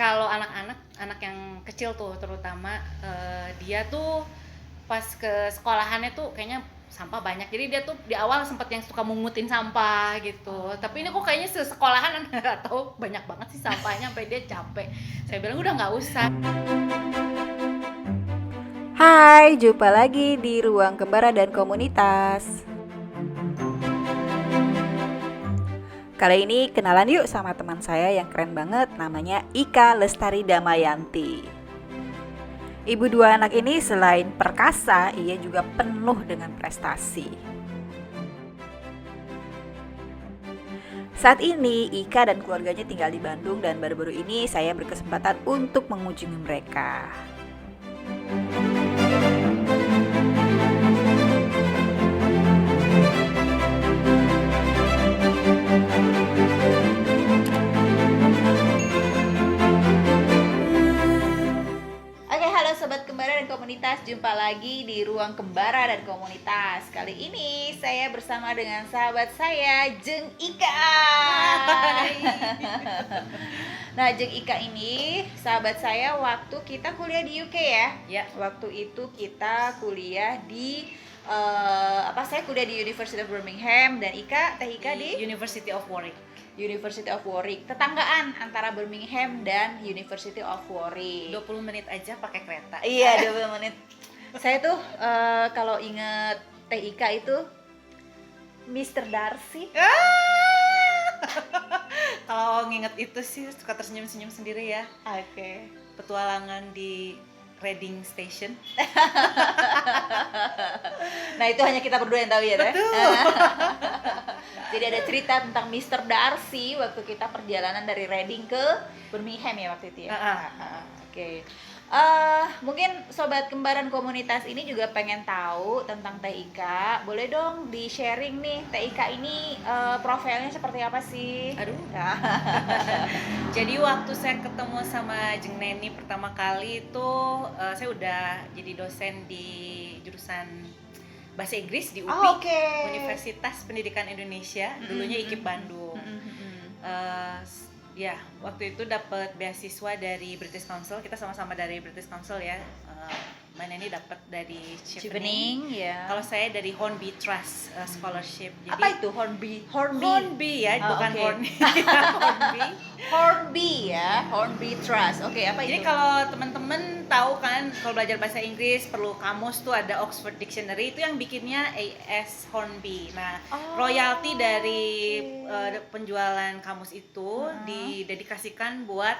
Kalau anak yang kecil tuh terutama, dia tuh pas ke sekolahannya tuh kayaknya sampah banyak. Jadi dia tuh di awal sempet yang suka mungutin sampah gitu. Tapi ini kok kayaknya sekolahan nggak tahu banyak banget sih sampahnya sampai dia capek. Saya bilang udah nggak usah. Hai, jumpa lagi di Ruang Kembara dan Komunitas. Kali ini kenalan yuk sama teman saya yang keren banget, namanya Ika Lestari Damayanti. Ibu dua anak ini selain perkasa, ia juga penuh dengan prestasi. Saat ini Ika dan keluarganya tinggal di Bandung dan baru-baru ini saya berkesempatan untuk mengunjungi mereka. Oke, halo Sobat Kembara dan Komunitas. Jumpa lagi di Ruang Kembara dan Komunitas. Kali ini saya bersama dengan sahabat saya, Jeng Ika. Nah, Jeng Ika ini sahabat saya waktu kita kuliah di UK ya. Ya. Waktu itu kita kuliah di saya kuliah di University of Birmingham dan Teh Ika di University of Warwick. University of Warwick. Tetanggaan antara Birmingham dan University of Warwick. 20 menit aja pakai kereta. Iya, 20 menit. Saya tuh kalau inget Teh Ika itu Mr. Darcy. Kalau nginget itu sih suka tersenyum-senyum sendiri ya. Oke. Petualangan di Reading Station. Nah, itu hanya kita berdua yang tahu ya, Teh. Betul. Jadi ada cerita tentang Mr. Darcy waktu kita perjalanan dari Reading ke Birmingham ya waktu itu ya. Oke. Mungkin sobat kembaran komunitas ini juga pengen tahu tentang Teh Ika. Boleh dong di sharing nih, Teh Ika ini profilnya seperti apa sih? Aduh. Jadi waktu saya ketemu sama Jeng Neni pertama kali itu saya udah jadi dosen di jurusan Bahasa Inggris di UPI, Okay. Universitas Pendidikan Indonesia, dulunya IKIP Bandung. Ya, waktu itu dapat beasiswa dari British Council, kita sama-sama dari British Council ya. Mbak Neni dapat dari Chevening. ya. Kalau saya dari Hornby Trust Scholarship. Jadi, Apa itu Hornby? Hornby ya, bukan okay. Horny. Hornby. Hornby ya, Hornby Trust. Oke, apa Jadi itu? kalau teman-teman tahu kan, kalau belajar bahasa Inggris perlu kamus tuh ada Oxford Dictionary, itu yang bikinnya A.S. Hornby. Nah, royalti dari penjualan kamus itu didedikasikan buat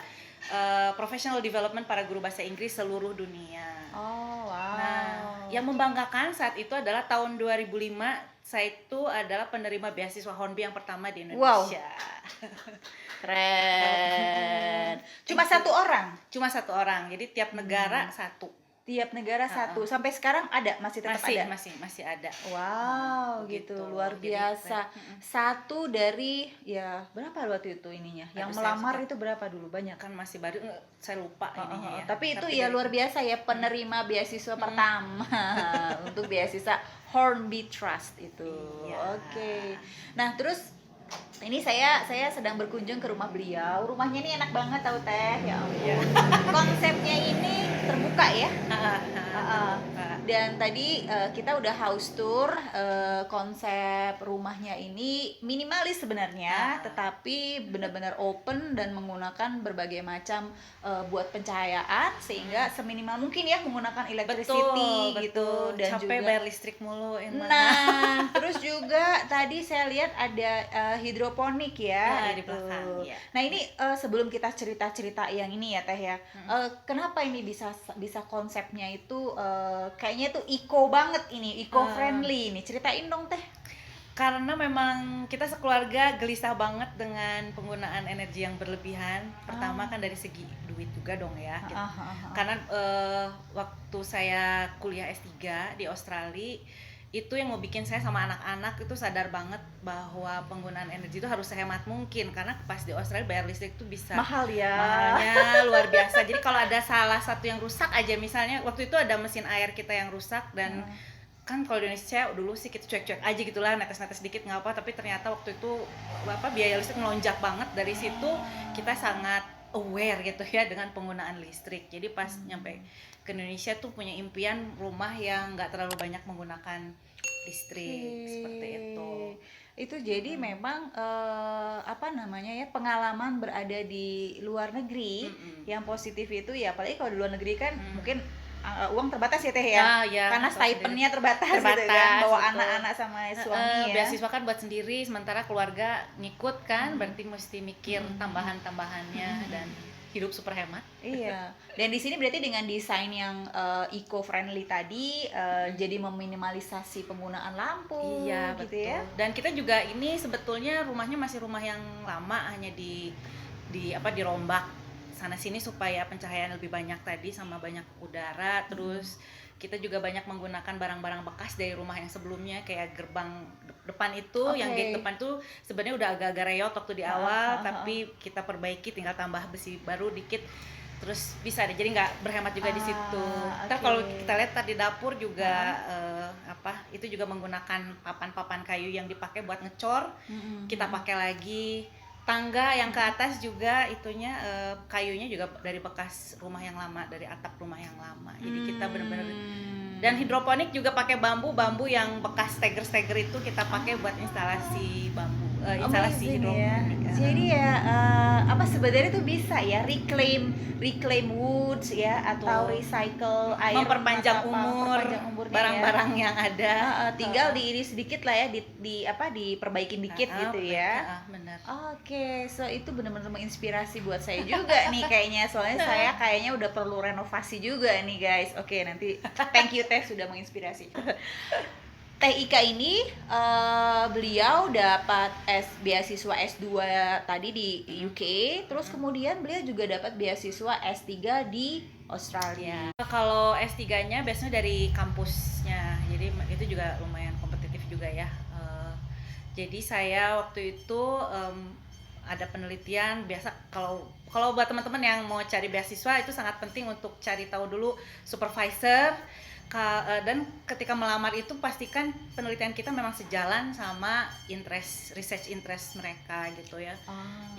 professional development para guru bahasa Inggris seluruh dunia. Oh, wow. Nah, yang membanggakan saat itu adalah tahun 2005 saya itu adalah penerima beasiswa Hornby yang pertama di Indonesia. Wow. Keren. Cuma satu orang? Cuma satu orang, jadi tiap negara satu. Tiap negara satu. Sampai sekarang ada? Masih tetap ada? Masih ada. Wow, gitu. Luar biasa. Jadi, satu dari, ya berapa waktu itu ininya? Yang melamar itu berapa dulu? Banyak? Kan masih baru, saya lupa ininya ya. Tapi itu ya luar biasa ya, penerima beasiswa pertama untuk beasiswa Hornby Trust itu. Iya. Oke. Nah, terus ini saya sedang berkunjung ke rumah beliau. Rumahnya ini enak banget tahu Teh. Ya ampun. Konsepnya ini terbuka ya. Dan tadi kita udah house tour. Konsep rumahnya ini minimalis sebenarnya, tetapi benar-benar open dan menggunakan berbagai macam buat pencahayaan sehingga seminimal mungkin ya menggunakan electricity gitu. Dan capek juga bayar listrik mulu emang. Nah, terus juga tadi saya lihat ada hidroponik ya, di belakang. Ya. Nah ini sebelum kita cerita-cerita yang ini ya Teh ya, kenapa ini bisa konsepnya itu kayaknya tuh eco banget ini, eco friendly ini, ceritain dong Teh. Karena memang kita sekeluarga gelisah banget dengan penggunaan energi yang berlebihan. Pertama kan dari segi duit juga dong ya. Karena waktu saya kuliah S3 di Australia, itu yang mau bikin saya sama anak-anak itu sadar banget bahwa penggunaan energi itu harus sehemat mungkin, karena pas di Australia bayar listrik itu bisa mahal ya, mahalnya luar biasa. Jadi kalau ada salah satu yang rusak aja, misalnya waktu itu ada mesin air kita yang rusak dan kan kalau di Indonesia dulu sih kita cuek-cuek aja gitulah, netes-netes dikit nggak apa, tapi ternyata waktu itu biaya listrik melonjak banget. Dari situ kita sangat aware gitu ya dengan penggunaan listrik. Jadi pas nyampe ke Indonesia tuh punya impian rumah yang nggak terlalu banyak menggunakan listrik, seperti itu. Itu jadi memang apa namanya ya, pengalaman berada di luar negeri yang positif itu ya, apalagi kalau di luar negeri kan mungkin uang terbatas ya Teh ya, ya karena stipendnya terbatas gitu kan, bawa anak-anak sama suami ya. Beasiswa kan buat sendiri, sementara keluarga ngikut kan, berarti mesti mikir tambahan-tambahannya dan hidup super hemat. Iya. Dan di sini berarti dengan desain yang eco-friendly tadi jadi meminimalisasi penggunaan lampu Iya, gitu betul. ya. Dan kita juga ini sebetulnya rumahnya masih rumah yang lama, hanya dirombak sana sini supaya pencahayaan lebih banyak tadi sama banyak udara. Terus kita juga banyak menggunakan barang-barang bekas dari rumah yang sebelumnya, kayak gerbang depan itu, yang gate depan tuh sebenarnya udah agak-agak reot waktu di awal, tapi kita perbaiki, tinggal tambah besi baru dikit, terus bisa deh, jadi nggak berhemat juga di situ. Ntar kalau kita lihat tadi dapur juga itu juga menggunakan papan-papan kayu yang dipakai buat ngecor, kita pakai lagi. Tangga yang ke atas juga itunya kayunya juga dari bekas rumah yang lama, dari atap rumah yang lama. Jadi kita benar-benar, dan hidroponik juga pakai bambu yang bekas steger itu kita pakai buat instalasi bambu, instalasi hidroponik. Jadi ya apa sebenarnya itu bisa ya reclaim woods ya, atau recycle air, memperpanjang umur barang-barang yang ada. Tinggal diiris sedikit lah ya, diperbaikin dikit gitu ya. Benar. Oke, so itu benar-benar menginspirasi buat saya juga nih kayaknya, soalnya saya kayaknya udah perlu renovasi juga nih guys. Oke, nanti thank you Teh sudah menginspirasi. Teh Ika ini beliau dapat beasiswa S2 tadi di UK, terus kemudian beliau juga dapat beasiswa S3 di Australia. Kalau S3-nya biasanya dari kampusnya, jadi itu juga lumayan kompetitif juga ya. Jadi saya waktu itu ada penelitian, biasa kalau buat teman-teman yang mau cari beasiswa itu sangat penting untuk cari tahu dulu supervisor, dan ketika melamar itu pastikan penelitian kita memang sejalan sama research interest mereka gitu ya.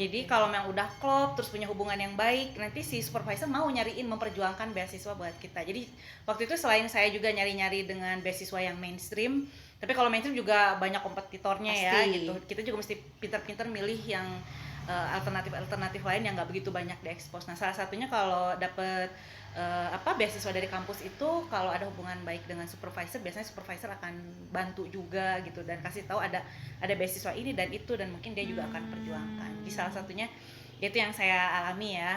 Jadi kalau memang udah klop, terus punya hubungan yang baik, nanti si supervisor mau nyariin, memperjuangkan beasiswa buat kita. Jadi waktu itu selain saya juga nyari-nyari dengan beasiswa yang mainstream, tapi kalau mainstream juga banyak kompetitornya ya gitu. Kita juga mesti pintar-pintar milih yang alternatif lain yang nggak begitu banyak diekspos. Nah, salah satunya kalau dapet beasiswa dari kampus itu, kalau ada hubungan baik dengan supervisor, biasanya supervisor akan bantu juga gitu, dan kasih tahu ada beasiswa ini dan itu, dan mungkin dia juga akan perjuangkan. Jadi salah satunya itu yang saya alami ya,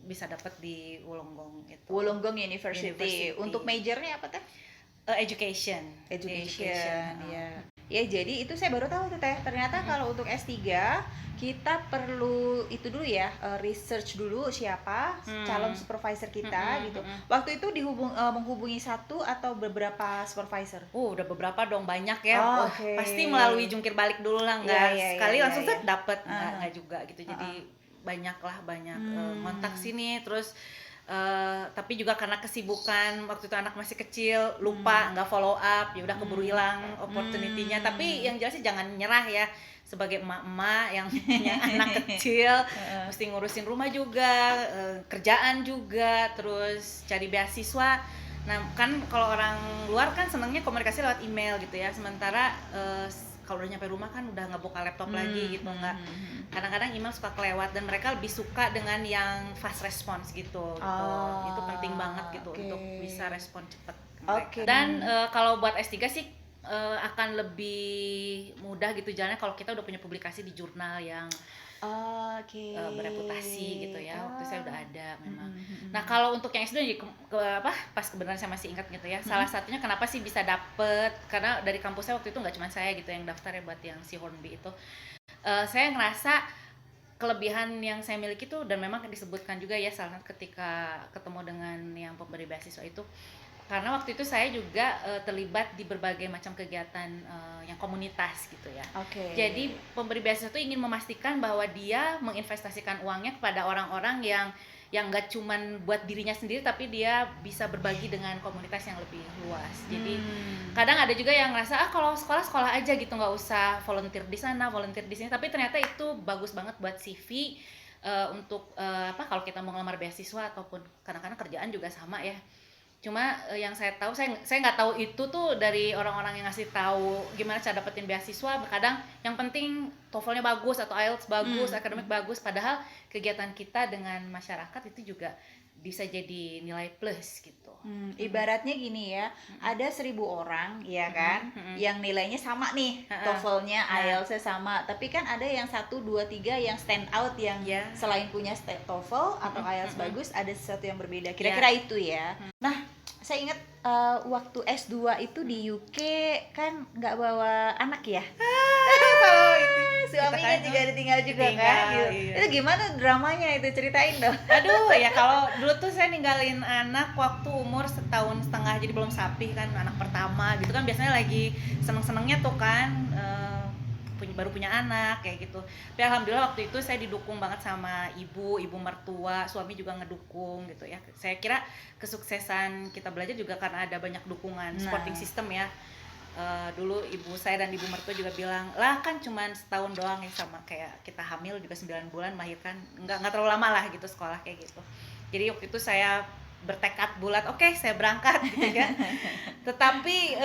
bisa dapat di Wollongong itu. Wollongong University. Untuk majornya apa Teh? Education. Ya. Ya, jadi itu saya baru tahu tuh Teh. Ternyata kalau untuk S3 kita perlu itu dulu ya, research dulu siapa calon supervisor kita gitu. Waktu itu menghubungi satu atau beberapa supervisor? Udah beberapa dong, banyak ya. Pasti melalui jungkir balik dulu lah, nggak sekali langsung dapet, nggak juga gitu. Jadi banyak kontak sini, terus tapi juga karena kesibukan waktu itu anak masih kecil, lupa nggak follow up, ya udah keburu hilang opportunity-nya. Tapi yang jelas sih jangan nyerah ya, sebagai emak-emak yang punya anak kecil, mesti ngurusin rumah juga, kerjaan juga, terus cari beasiswa. Nah kan kalau orang luar kan senangnya komunikasi lewat email gitu ya, sementara kalau udah nyampe rumah kan udah nggak buka laptop lagi gitu, nggak. Kadang-kadang email suka kelewat, dan mereka lebih suka dengan yang fast response gitu. Itu penting banget gitu untuk bisa respon cepat ke mereka. Dan kalau buat S3 sih akan lebih mudah gitu jalannya kalau kita udah punya publikasi di jurnal yang bereputasi gitu ya. Waktu saya udah ada memang. Nah kalau untuk yang S2 pas kebenaran saya masih ingat gitu ya, salah satunya kenapa sih bisa dapet, karena dari kampus saya waktu itu nggak cuma saya gitu yang daftar ya buat yang si Hornby itu. Saya ngerasa kelebihan yang saya miliki tuh, dan memang disebutkan juga ya salah ketika ketemu dengan yang pemberi beasiswa itu, karena waktu itu saya juga terlibat di berbagai macam kegiatan yang komunitas gitu ya. Jadi pemberi beasiswa itu ingin memastikan bahwa dia menginvestasikan uangnya kepada orang-orang yang nggak cuman buat dirinya sendiri, tapi dia bisa berbagi dengan komunitas yang lebih luas. Jadi kadang ada juga yang ngerasa kalau sekolah aja gitu, nggak usah volunteer di sana, volunteer di sini, tapi ternyata itu bagus banget buat CV. untuk apa, kalau kita mau ngelamar beasiswa ataupun kadang-kadang kerjaan juga sama ya. Cuma yang saya tahu, saya nggak tahu itu tuh dari orang-orang yang ngasih tahu gimana cara dapetin beasiswa. Kadang yang penting TOEFL-nya bagus atau IELTS bagus, akademik bagus, padahal kegiatan kita dengan masyarakat itu juga bisa jadi nilai plus gitu. Ibaratnya gini ya, ada 1.000 orang ya kan, yang nilainya sama nih, TOEFL-nya, IELTS-nya sama, tapi kan ada yang 1, 2, 3 yang stand out, yang selain punya TOEFL atau IELTS bagus, ada sesuatu yang berbeda. Kira-kira itu ya. Nah, saya ingat waktu S2 itu di UK kan nggak bawa anak ya. Kalau itu suaminya kan juga ditinggal juga kan gitu. Iya. Itu gimana dramanya itu, ceritain dong. Aduh ya, kalau dulu tuh saya ninggalin anak waktu umur 1,5 tahun, jadi belum sapi kan, anak pertama gitu kan, biasanya lagi seneng-senengnya tuh kan, baru punya anak kayak gitu. Tapi alhamdulillah waktu itu saya didukung banget sama ibu mertua, suami juga ngedukung gitu ya. Saya kira kesuksesan kita belajar juga karena ada banyak dukungan supporting system ya. Dulu ibu saya dan ibu mertua juga bilang, lah kan cuman setahun doang ya, sama kayak kita hamil juga 9 bulan, melahirkan nggak terlalu lama lah gitu sekolah kayak gitu. Jadi waktu itu saya bertekad bulat, oke, saya berangkat gitu kan. Tetapi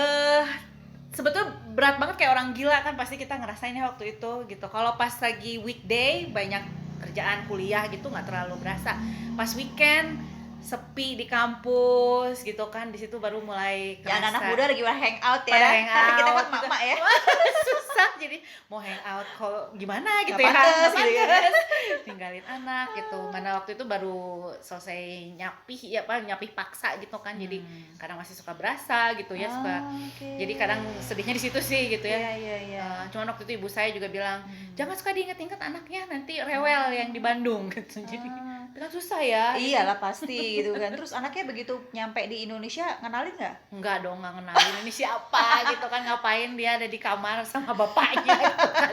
sebetulnya berat banget, kayak orang gila kan pasti kita ngerasainnya waktu itu gitu. Kalau pas lagi weekday banyak kerjaan kuliah gitu nggak terlalu berasa. Pas weekend sepi di kampus gitu kan, di situ baru mulai kerasa. Ya, anak muda lagi hangout ya. Pada hangout, kita kan mama ya. Susah, jadi mau hangout kok gimana gitu gak ya. Pantes, gitu ya. Tinggalin anak gitu. Mana waktu itu baru selesai nyapih paksa gitu kan. Jadi kadang masih suka berasa gitu ya, suka. Jadi kadang sedihnya di situ sih gitu ya. Iya. Cuman waktu itu ibu saya juga bilang, jangan suka diinget-inget anaknya, nanti rewel yang di Bandung gitu. Jadi kan susah ya. Iyalah pasti gitu kan. Terus anaknya begitu nyampe di Indonesia ngenalin nggak? Enggak dong, nggak kenalin ini siapa gitu kan, ngapain dia ada di kamar sama bapaknya gitu kan.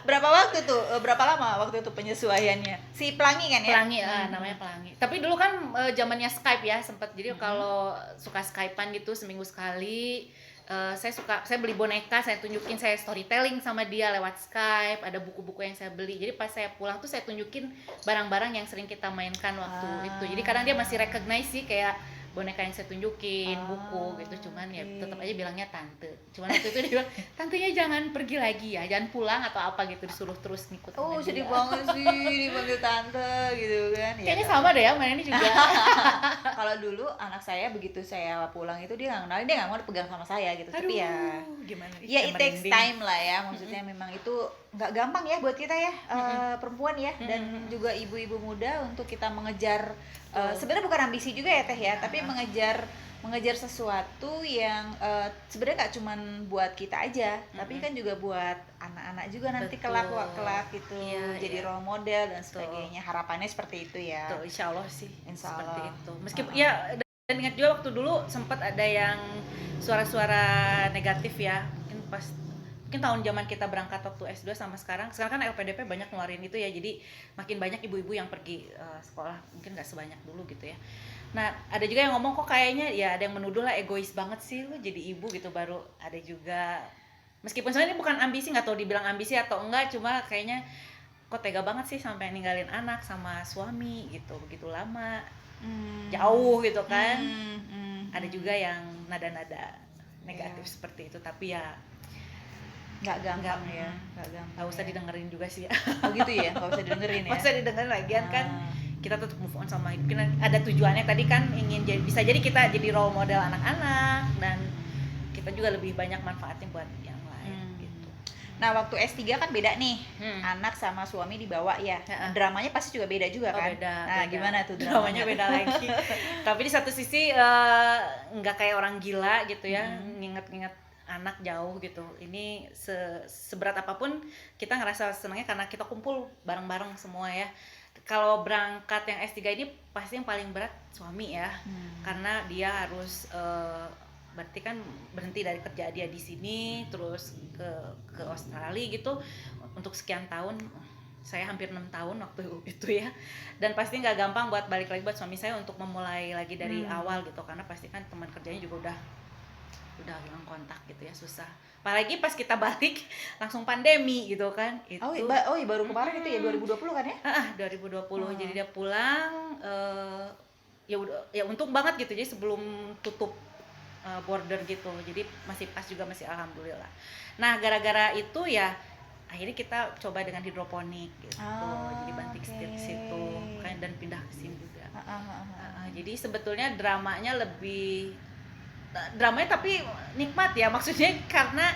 Berapa lama waktu itu penyesuaiannya? Si Pelangi kan ya? Pelangi, namanya Pelangi. Tapi dulu kan zamannya Skype ya, sempet. Jadi kalau suka Skypean gitu seminggu sekali. Saya beli boneka, saya tunjukin, saya storytelling sama dia lewat Skype, ada buku-buku yang saya beli. Jadi pas saya pulang tuh saya tunjukin barang-barang yang sering kita mainkan waktu itu. Jadi kadang dia masih recognize sih, kayak boneka yang saya tunjukin, buku gitu. Cuman ya tetap aja bilangnya tante. Cuman waktu itu dia bilang, tantenya jangan pergi lagi ya, jangan pulang atau apa gitu, disuruh terus ngikut. Oh, sedih banget sih dipanggil tante gitu kan. Kayaknya sama deh ya, mana ini juga. Kalau dulu anak saya begitu saya pulang itu dia nggak kenalin, dia nggak mau dipegang sama saya gitu. Aduh, tapi ya gimana? Ya it takes time lah ya, maksudnya memang itu nggak gampang ya buat kita ya, perempuan ya, dan juga ibu-ibu muda untuk kita mengejar, sebenarnya bukan ambisi juga ya Teh ya, tapi mengejar sesuatu yang sebenarnya nggak cuman buat kita aja, tapi kan juga buat anak-anak juga nanti kelak gitu, jadi role model dan sebagainya. Harapannya seperti itu ya. Tuh, insya Allah sih, insya Allah. Seperti itu. Meskipun ya, dan ingat juga waktu dulu sempat ada yang suara-suara negatif ya, mungkin tahun zaman kita berangkat waktu S2 sama sekarang kan LPDP banyak ngeluarin itu ya, jadi makin banyak ibu-ibu yang pergi sekolah, mungkin nggak sebanyak dulu gitu ya. Nah, ada juga yang ngomong kok kayaknya ya, ada yang menuduh lah egois banget sih lu jadi ibu gitu. Baru ada juga, meskipun sebenarnya ini bukan ambisi, nggak tahu dibilang ambisi atau enggak, cuma kayaknya kok tega banget sih sampai ninggalin anak sama suami gitu begitu lama, jauh gitu kan. Ada juga yang nada-nada negatif seperti itu, tapi ya nggak gampang. Nggak usah didengerin juga sih ya. Oh gitu ya, nggak usah didengerin ya. Nggak usah didengerin lagian kan kita tetap move on sama hidup. Ada tujuannya tadi kan, ingin bisa jadi kita jadi role model anak-anak, dan kita juga lebih banyak manfaatnya buat yang lain gitu. Nah, waktu S3 kan beda nih, anak sama suami dibawa ya. Dramanya pasti juga beda juga kan? Beda. Gimana tuh dramanya? Beda lagi. Tapi di satu sisi nggak kayak orang gila gitu ya, nginget-nginget anak jauh gitu. Ini seberat apapun kita ngerasa senangnya karena kita kumpul bareng-bareng semua ya. Kalau berangkat yang S3 ini pasti yang paling berat suami ya, karena dia harus berarti kan berhenti dari kerja dia di sini, terus ke Australia gitu untuk sekian tahun. Saya hampir 6 tahun waktu itu ya, dan pasti nggak gampang buat balik lagi buat suami saya untuk memulai lagi dari awal gitu, karena pasti kan teman kerjanya juga udah udah hilang kontak gitu ya, susah. Apalagi pas kita balik langsung pandemi gitu kan. Itu baru kemarin itu ya 2020 kan ya? 2020. Jadi dia pulang ya udah, ya untung banget gitu, jadi sebelum tutup border gitu. Jadi masih pas juga, masih alhamdulillah. Nah, gara-gara itu ya akhirnya kita coba dengan hidroponik gitu. Jadi banting setir ke situ kan, dan pindah ke sini juga. Jadi sebetulnya dramanya tapi nikmat ya, maksudnya karena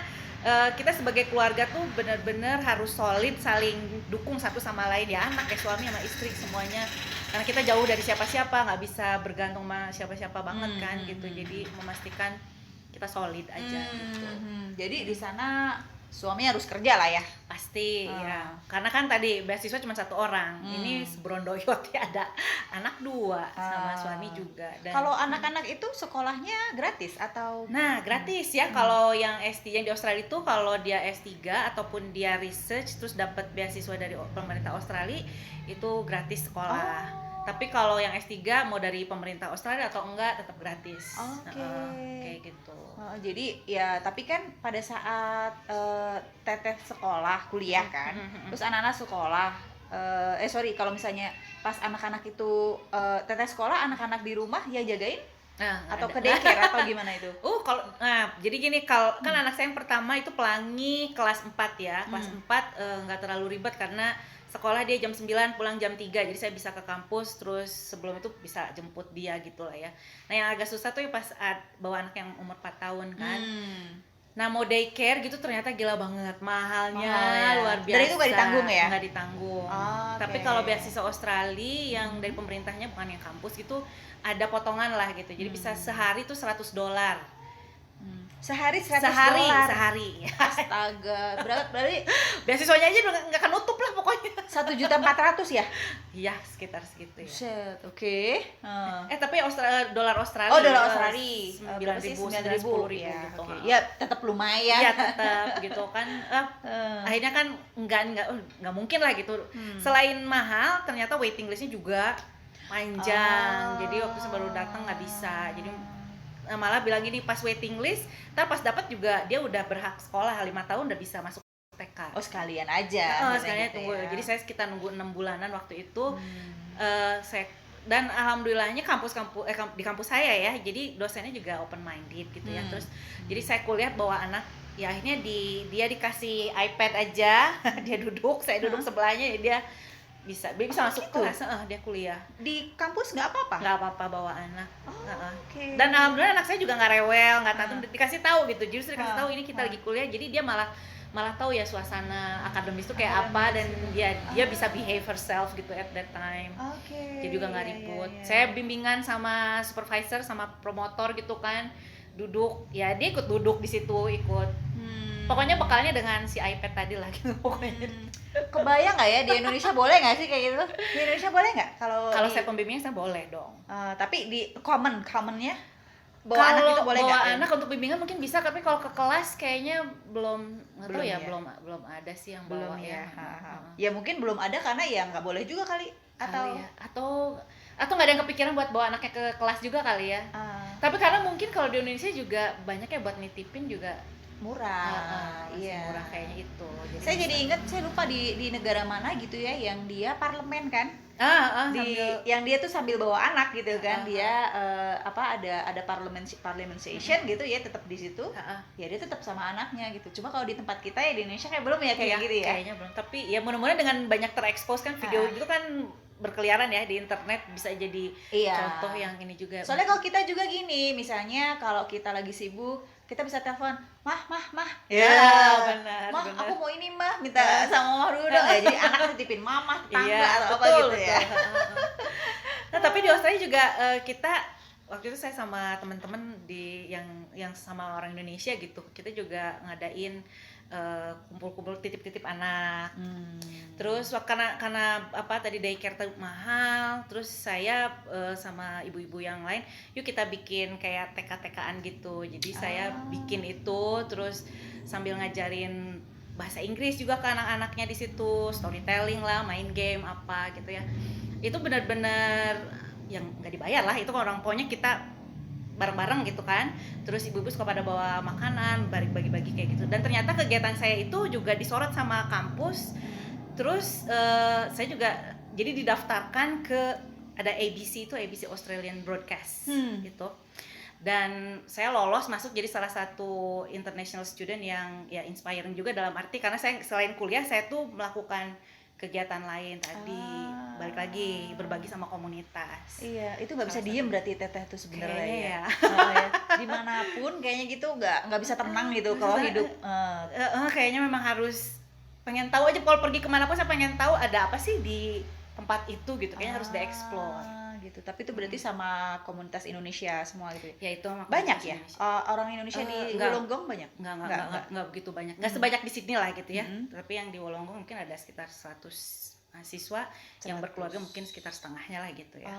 kita sebagai keluarga tuh benar-benar harus solid, saling dukung satu sama lain ya, anak ya, suami sama istri semuanya, karena kita jauh dari siapa-siapa, nggak bisa bergantung sama siapa-siapa banget kan gitu. Jadi memastikan kita solid aja gitu. Jadi di sana suami harus kerja lah ya, pasti ya, karena kan tadi beasiswa cuma 1 orang, ini sebrondoyot ya, ada anak 2 sama suami juga. Dan kalau anak-anak itu sekolahnya gratis atau? Nah, gratis ya. Kalau yang S3 yang di Australia itu, kalau dia S3 ataupun dia research terus dapat beasiswa dari pemerintah Australia, itu gratis sekolah. Tapi kalau yang S3 mau dari pemerintah Australia atau enggak, tetap gratis. Kayak gitu. Jadi ya, tapi kan pada saat teteh sekolah, kuliah kan, terus anak-anak sekolah, kalau misalnya pas anak-anak itu teteh sekolah, anak-anak di rumah ya jagain? Atau ke daycare atau gimana itu? Jadi gini, kalau kan anak saya yang pertama itu Pelangi kelas 4 ya. Kelas 4 nggak terlalu ribet karena sekolah dia jam 9, pulang jam 3. Jadi saya bisa ke kampus, terus sebelum itu bisa jemput dia gitu lah ya. Nah, yang agak susah tuh ya pas bawa anak yang umur 4 tahun kan. Nah, mau daycare gitu ternyata gila banget, mahalnya luar biasa. Dan itu nggak ditanggung ya? Nggak ditanggung. Tapi kalau beasiswa Australia yang dari pemerintahnya, bukan yang kampus gitu, ada potongan lah gitu. Jadi bisa sehari tuh $100. Sehari $100? Sehari. Astaga, berarti beasiswanya aja nggak akan nutup lah pokoknya. 1.400.000 ya? Iya, sekitar segitu ya. Set, oke. Tapi dolar Australia. Dolar Australia. 9.000, 10.000 ya, gitu. Ya, tetap lumayan. Iya, tetap gitu kan. Akhirnya kan nggak mungkin lah gitu. Selain mahal, ternyata waiting listnya juga panjang. Jadi waktu saya baru datang nggak bisa. Jadi malah bilang gini, pas waiting list, pas dapat juga dia udah berhak sekolah 5 tahun, udah bisa masuk TK. Sekalian aja. Sekalian gitu tunggu. ya. Jadi saya sekitar nunggu 6 bulanan waktu itu. Dan alhamdulillahnya di kampus saya ya, jadi dosennya juga open minded gitu ya. Terus jadi saya kuliah bawa anak, ya akhirnya dia dikasih iPad aja, dia duduk, saya duduk sebelahnya, dia bisa masuk kelas, dia kuliah di kampus. Nggak apa-apa bawa anak. Okay. Dan alhamdulillah anak saya juga nggak rewel, nggak tantrum, dikasih tahu gitu, justru dikasih tahu ini kita lagi kuliah, jadi dia malah tahu ya suasana akademis itu kayak apa, dan dia bisa behave herself gitu at that time. Dia juga nggak ribut. Saya bimbingan sama supervisor sama promotor gitu kan, duduk ya, dia ikut duduk di situ, ikut. Pokoknya bekalnya dengan si iPad tadi lah gitu pokoknya. Kebayang nggak ya di Indonesia boleh nggak sih kayak gitu? Di Indonesia boleh nggak kalau saya pembimbingnya saya boleh dong. Tapi di commonnya bawa anak itu boleh nggak? Bawa anak untuk bimbingan mungkin bisa, tapi kalau ke kelas kayaknya belum tahu ya, belum ada sih yang bawa ya. Ya mungkin belum ada karena ya nggak boleh juga kali, atau nggak ada yang kepikiran buat bawa anaknya ke kelas juga kali ya. Tapi karena mungkin kalau di Indonesia juga banyak ya buat nitipin juga murah. Murah kayaknya itu. Saya jadi ingat, saya lupa di negara mana gitu ya, yang dia parlemen kan, yang dia tuh sambil bawa anak gitu kan, dia ada parliamentary gitu ya, tetap di situ. Ya dia tetap sama anaknya gitu. Cuma kalau di tempat kita ya di Indonesia kayak belum ya kayak gitu ya. Kayaknya belum. Tapi ya mudah-mudahan dengan banyak terekspos kan video itu kan berkeliaran ya di internet, bisa jadi contoh yang ini juga. Soalnya kalau kita juga gini, misalnya kalau kita lagi sibuk, kita bisa telepon, mah. Benar. Aku mau ini mah, minta sama mama dulu dong. Jadi anak titipin mama, tetangga atau apa gitu ya. Nah, tapi di Australia juga kita waktu itu saya sama teman-teman yang sama orang Indonesia gitu, kita juga ngadain kumpul-kumpul titip-titip anak. Terus karena tadi daycare mahal, terus saya sama ibu-ibu yang lain, yuk kita bikin kayak TK-TK-an gitu. Jadi saya bikin itu, terus sambil ngajarin bahasa Inggris juga ke anak-anaknya di situ, storytelling lah, main game apa gitu ya. Itu benar-benar yang nggak dibayar lah, itu orang pokoknya kita bareng-bareng gitu kan. Terus ibu-ibu suka pada bawa makanan, bagi-bagi kayak gitu. Dan ternyata kegiatan saya itu juga disorot sama kampus. Terus saya juga jadi didaftarkan ke ada ABC, itu ABC Australian Broadcast gitu. Dan saya lolos masuk jadi salah satu international student yang ya inspiring juga, dalam arti karena saya selain kuliah saya tuh melakukan kegiatan lain tadi, balik lagi berbagi sama komunitas. Iya, itu nggak bisa diem berarti Teteh tuh sebenarnya ya. Ya. Dimanapun kayaknya gitu nggak bisa tenang gitu kalau hidup. Kayaknya memang harus pengen tahu aja, kalau pergi kemana pun saya pengen tahu ada apa sih di tempat itu gitu, kayaknya harus dieksplor. Gitu. Tapi itu berarti sama komunitas Indonesia semua gitu ya? Itu banyak ya? Orang Indonesia di Wollongong banyak? Enggak begitu banyak. Enggak sebanyak di Sydney lah gitu ya. Tapi yang di Wollongong mungkin ada sekitar 100 mahasiswa, yang berkeluarga mungkin sekitar setengahnya lah gitu ya.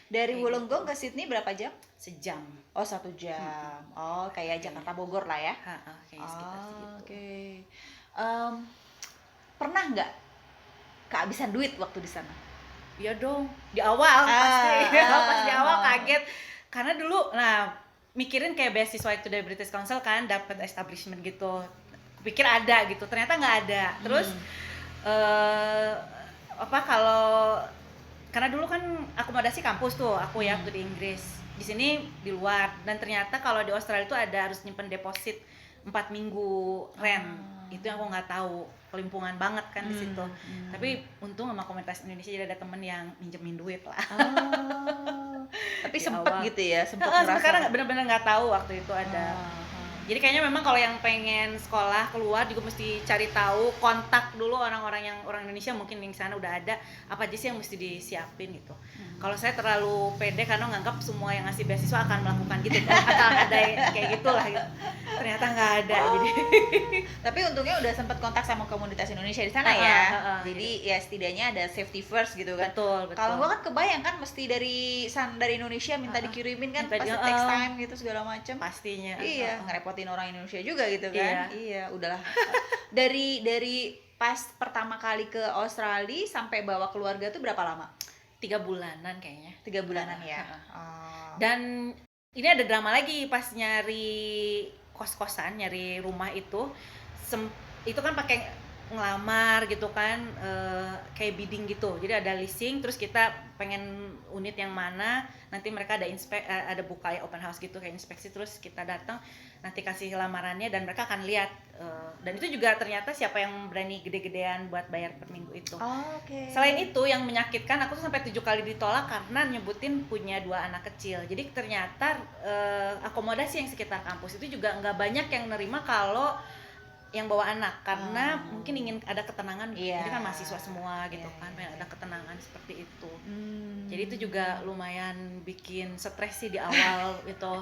Dari Wollongong ke Sydney berapa jam? Sejam. 1 jam. Kayak Jakarta Bogor lah ya? Kayak sekitar segitu. Oke. Pernah nggak kehabisan duit waktu di sana? Iya dong, di awal pasti pas di awal kaget karena dulu mikirin kayak beasiswa itu dari British Council kan, dapat establishment gitu, pikir ada gitu, ternyata nggak ada. Terus kalau karena dulu kan akomodasi kampus tuh aku ya waktu di Inggris, di sini di luar, dan ternyata kalau di Australia itu ada harus nyimpen deposit 4 minggu rent. Itu yang aku nggak tahu, kelimpungan banget kan di situ. Tapi untung sama komunitas Indonesia jadi ada temen yang minjemin duit lah. Tapi sempet gitu ya, sempet merasa. Karena benar-benar nggak tahu waktu itu ada. Jadi kayaknya memang kalau yang pengen sekolah keluar juga mesti cari tahu, kontak dulu orang Indonesia mungkin di sana udah ada apa aja sih yang mesti disiapin gitu. Kalau saya terlalu pede karena nganggap semua yang ngasih beasiswa akan melakukan gitu, akan ada kayak gitulah gitu. Ternyata nggak ada. Jadi tapi untungnya udah sempat kontak sama komunitas Indonesia di sana ya. Jadi ya setidaknya ada safety first gitu kan. Betul. Kalau gua kan kebayang kan mesti dari Indonesia minta dikirimin kan, pasti takes time gitu segala macam. Pastinya. Iya, ngerepotin orang Indonesia juga gitu kan. Iya, udahlah. Dari pas pertama kali ke Australia sampai bawa keluarga tuh berapa lama? 3 bulanan kayaknya. 3 bulanan ya. Dan ini ada drama lagi pas nyari kos-kosan, nyari rumah itu kan pakai ngelamar gitu kan, kayak bidding gitu. Jadi ada leasing, terus kita pengen unit yang mana, nanti mereka ada buka ya, open house gitu kayak inspeksi, terus kita datang nanti kasih lamarannya dan mereka akan lihat. Dan itu juga ternyata siapa yang berani gede-gedean buat bayar per minggu itu. Selain itu yang menyakitkan, aku tuh sampai 7 kali ditolak karena nyebutin punya 2 anak kecil. Jadi ternyata akomodasi yang sekitar kampus itu juga nggak banyak yang nerima kalau yang bawa anak, karena mungkin ingin ada ketenangan. Jadi kan mahasiswa semua gitu kan, pengen ada ketenangan seperti itu. Jadi itu juga lumayan bikin stres sih di awal itu.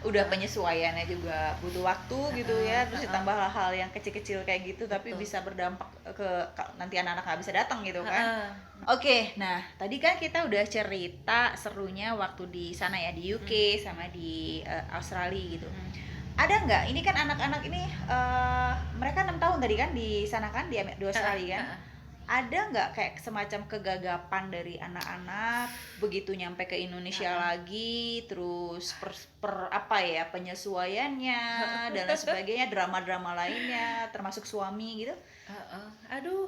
Udah penyesuaiannya juga butuh waktu gitu ya, terus ditambah hal-hal yang kecil-kecil kayak gitu. Tapi bisa berdampak ke nanti anak-anak nggak bisa datang gitu kan. Oke, nah tadi kan kita udah cerita serunya waktu di sana ya, di UK sama di Australia gitu. Ada nggak, ini kan anak-anak ini mereka 6 tahun tadi kan di sana kan, di Australia kan. Ada nggak kayak semacam kegagapan dari anak-anak begitu nyampe ke Indonesia lagi, terus penyesuaiannya dan lain sebagainya, drama-drama lainnya, termasuk suami gitu? Aduh,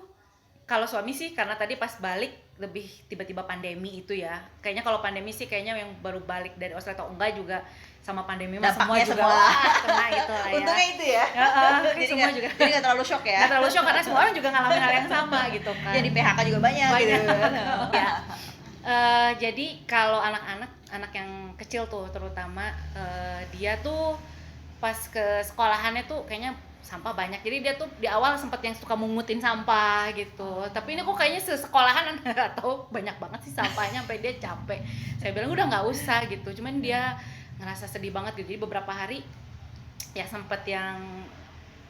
kalau suami sih karena tadi pas balik lebih tiba-tiba pandemi itu ya. Kayaknya kalau pandemi sih kayaknya yang baru balik dari Australia atau enggak juga sama pandemi semua juga kena gitu lah ya. Untungnya itu ya. Jadi semua juga. Jadi nggak terlalu shock ya. Nggak terlalu shock karena semua orang juga ngalamin hal yang sama gitu kan. Jadi PHK juga banyak. Gitu. Ya. Jadi kalau anak yang kecil tuh terutama dia tuh pas ke sekolahannya tuh kayaknya sampah banyak. Jadi dia tuh di awal sempat yang suka mungutin sampah gitu. Tapi ini kok kayaknya sekolahan nggak tahu banyak banget sih sampahnya sampai dia capek. Saya bilang udah nggak usah gitu. Cuman dia ngerasa sedih banget gitu. Jadi beberapa hari ya sempet yang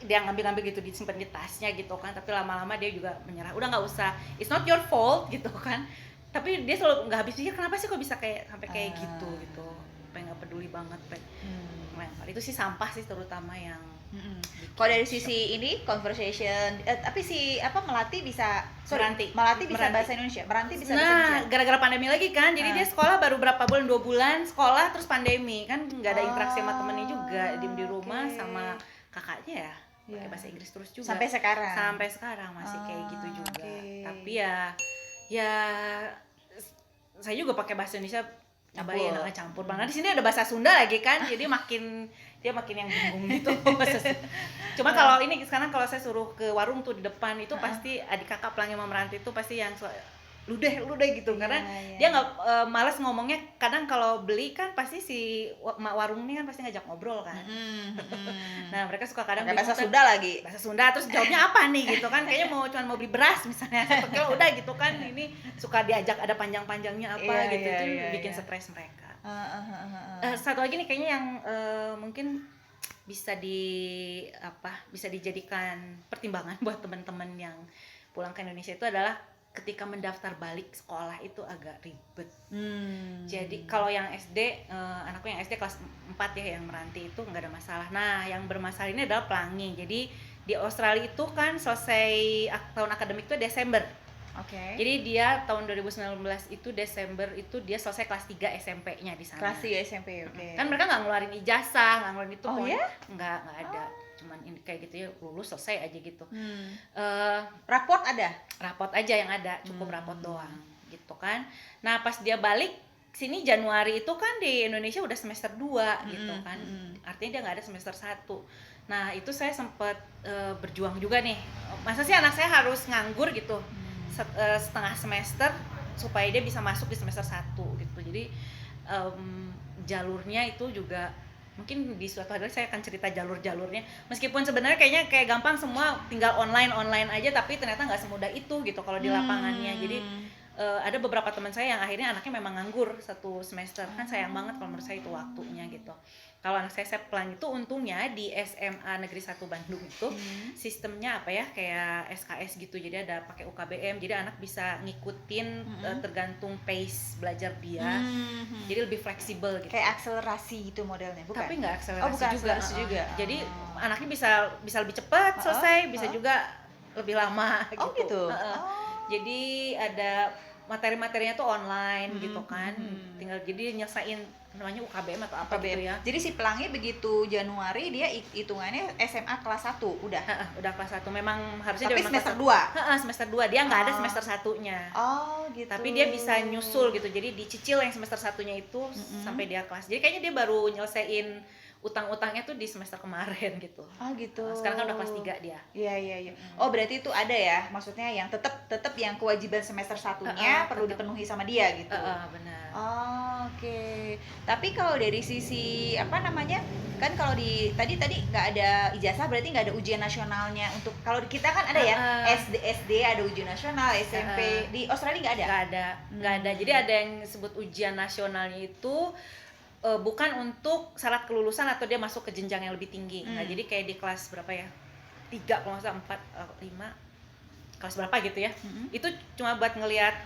dia ngambil gitu, disimpan di tasnya gitu kan. Tapi lama-lama dia juga menyerah. Udah nggak usah. It's not your fault gitu kan. Tapi dia selalu nggak habis pikir kenapa sih kok bisa sampai kayak gitu. Pengen nggak peduli banget. melempar. Itu sih sampah sih terutama yang Kalau dari sisi ini conversation, tapi si Melati bisa, Melati bisa bahasa Indonesia, Meranti bisa bahasa Indonesia. Nah, gara-gara pandemi lagi kan, jadi dia sekolah baru berapa bulan, 2 bulan sekolah terus pandemi kan nggak ada interaksi sama temennya juga, diem di rumah sama kakaknya ya. Pakai bahasa Inggris terus juga. Sampai sekarang masih kayak gitu juga. Tapi ya saya juga pakai bahasa Indonesia campur banget. Di sini ada bahasa Sunda lagi kan, jadi dia makin yang bingung gitu. Cuma kalau ini sekarang kalau saya suruh ke warung tuh di depan itu pasti adik kakak Pelangi sama Meranti itu pasti yang ludah gitu karena dia nggak malas ngomongnya. Kadang kalau beli kan pasti si warung ini kan pasti ngajak ngobrol kan. Nah mereka suka kadang bahasa Sunda lagi, bahasa Sunda, terus jawabnya apa nih gitu kan, kayaknya cuma mau beli beras misalnya 1 kilo udah gitu kan. Ini suka diajak ada panjang-panjangnya apa gitu, itu bikin stres mereka. Satu lagi nih kayaknya yang mungkin bisa dijadikan pertimbangan buat teman-teman yang pulang ke Indonesia itu adalah ketika mendaftar balik sekolah itu agak ribet. Jadi kalau yang SD, anakku yang SD kelas 4 ya, yang Meranti itu nggak ada masalah. Nah yang bermasalah ini adalah Pelangi. Jadi di Australia itu kan selesai tahun akademik itu Desember. Jadi dia tahun 2019 itu Desember itu dia selesai kelas 3 SMP-nya di sana. Kelas 3 SMP, Kan mereka nggak ngeluarin ijazah, nggak ngeluarin itu. Nggak ada. Cuman ini kayak gitu ya, lulus selesai aja gitu. Raport ada? Raport aja yang ada, cukup raport doang gitu kan. Nah pas dia balik sini Januari itu kan di Indonesia udah semester 2 gitu kan. Artinya dia nggak ada semester 1. Nah itu saya sempat berjuang juga nih, masa sih anak saya harus nganggur gitu setengah semester supaya dia bisa masuk di semester 1 gitu. Jadi jalurnya itu juga mungkin di suatu hari saya akan cerita jalur-jalurnya, meskipun sebenarnya kayaknya kayak gampang semua tinggal online aja, tapi ternyata nggak semudah itu gitu kalau di lapangannya. Jadi ada beberapa teman saya yang akhirnya anaknya memang nganggur 1 semester, kan sayang banget kalau menurut saya itu waktunya gitu. Kalau anak saya Pelangi itu untungnya di SMA Negeri 1 Bandung itu sistemnya kayak SKS gitu, jadi ada pakai UKBM, jadi anak bisa ngikutin tergantung pace belajar dia, jadi lebih fleksibel gitu. Kayak akselerasi gitu modelnya, bukan? Tapi nggak akselerasi juga. Jadi anaknya bisa lebih cepat selesai, bisa juga lebih lama gitu. Jadi ada materi-materinya tuh online gitu kan, tinggal jadi nyelesain namanya UKBM atau apa gitu ya. Jadi si Pelangi begitu Januari dia hitungannya SMA kelas 1 udah kelas 1, memang harusnya tapi dia semester 2. Semester 2 dia nggak ada semester 1-nya. Gitu. Tapi dia bisa nyusul gitu, jadi dicicil yang semester 1-nya itu sampai dia kelas. Jadi kayaknya dia baru nyelesain utang-utangnya tuh di semester kemarin gitu. Gitu. Sekarang kan udah kelas 3 dia. Iya. Oh, berarti itu ada ya, maksudnya yang tetap yang kewajiban semester 1-nya perlu dipenuhi sama dia gitu. Benar. Oke. Tapi kalau dari sisi kan kalau tadi nggak ada ijazah, berarti nggak ada ujian nasionalnya untuk, kalau kita kan ada ya SD ada ujian nasional, SMP. Di Australia nggak ada? Nggak ada. Jadi ada yang disebut ujian nasionalnya itu bukan untuk syarat kelulusan atau dia masuk ke jenjang yang lebih tinggi. Nah, jadi kayak di kelas berapa ya? 3 kalau nggak salah, 4, 5, kelas berapa gitu ya. Itu cuma buat ngelihat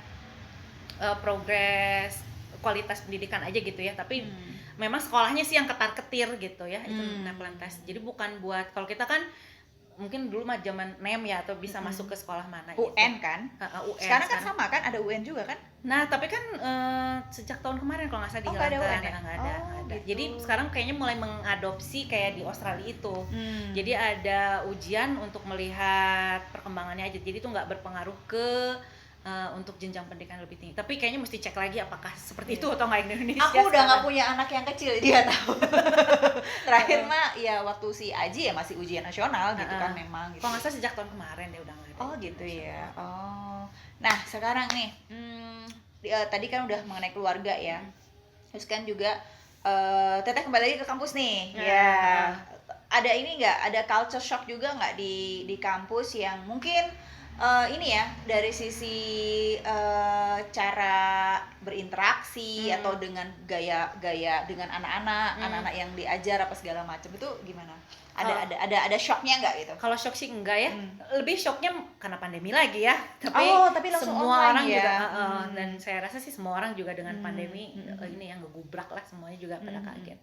progres kualitas pendidikan aja gitu ya. Tapi memang sekolahnya sih yang ketar-ketir gitu ya. Itu Naplan test. Jadi bukan buat, kalau kita kan mungkin dulu mah zaman NEM ya, atau bisa masuk ke sekolah mana UN gitu. kan? UN sekarang kan sama kan, ada UN juga kan? Nah tapi kan sejak tahun kemarin kalau nggak salah dihilangkan, nggak ada. Gitu. Jadi sekarang kayaknya mulai mengadopsi kayak di Australia itu. Jadi ada ujian untuk melihat perkembangannya aja, jadi itu nggak berpengaruh ke untuk jenjang pendidikan lebih tinggi. Tapi kayaknya mesti cek lagi apakah seperti itu atau nggak di Indonesia. Aku udah nggak punya anak yang kecil, dia tahu. Terakhir mah ya waktu si Aji ya masih ujian nasional gitu kan memang. Gitu. Kalau nggak salah sejak tahun kemarin dia udah nggak ada. Gitu ya. Nah sekarang nih, tadi kan udah mengenai keluarga ya. Terus kan juga Teteh kembali lagi ke kampus nih. Ya. Ada ini nggak? Ada culture shock juga nggak di kampus yang mungkin ini ya, dari sisi cara berinteraksi atau dengan gaya dengan anak-anak yang diajar apa segala macam, itu gimana? Ada shocknya nggak gitu? Kalau shock sih enggak ya, lebih shocknya karena pandemi lagi ya. Tapi langsung semua orang ya? juga dan saya rasa sih semua orang juga dengan pandemi ini yang ngegubrak lah, semuanya juga pada kaget.